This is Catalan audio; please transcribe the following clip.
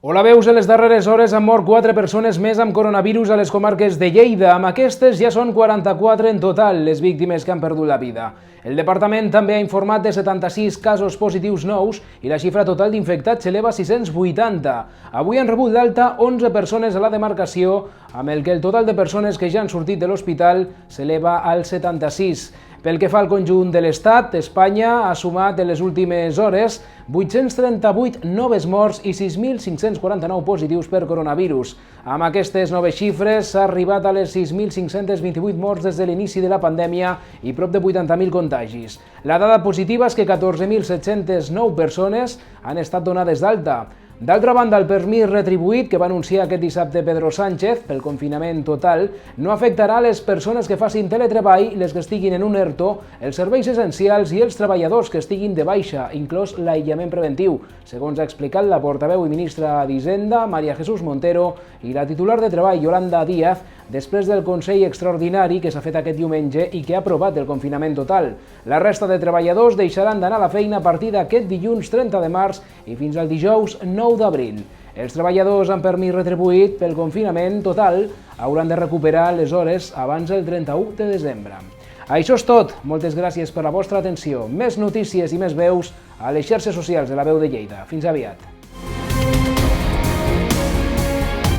Hola, veus, en les darreres hores han mort 4 persones més amb coronavirus a les comarques de Lleida. Amb aquestes ja són 44 en total les víctimes que han perdut la vida. El departament també ha informat de 76 casos positius nous i la xifra total d'infectats s'eleva a 680. Avui han rebut d'alta 11 persones a la demarcació, amb el que el total de persones que ja han sortit de l'hospital s'eleva al 76. Pel que fa al conjunt de l'Estat, Espanya ha sumat en les últimes hores 838 noves morts i 6.549 positius per coronavirus. Amb aquestes noves xifres s'ha arribat a les 6.528 morts des de l'inici de la pandèmia i prop de 80.000 contagis. La dada positiva és que 14.709 persones han estat donades d'alta. D'altra banda, el permís retribuït que va anunciar aquest dissabte Pedro Sánchez pel confinament total no afectarà les persones que facin teletreball, les que estiguin en un ERTO, els serveis essencials i els treballadors que estiguin de baixa, inclòs l'aïllament preventiu, segons ha explicat la portaveu i ministra d'Hisenda, María Jesús Montero, i la titular de Treball, Yolanda Díaz, després del Consell Extraordinari que s'ha fet aquest diumenge i que ha aprovat el confinament total. La resta de treballadors deixaran d'anar a la feina a partir d'aquest dilluns 30 de març i fins al dijous 9 d'abril. Els treballadors amb permís retribuït pel confinament total hauran de recuperar les hores abans del 31 de desembre. Això és tot. Moltes gràcies per la vostra atenció. Més notícies i més veus a les xarxes socials de La Veu de Lleida. Fins aviat.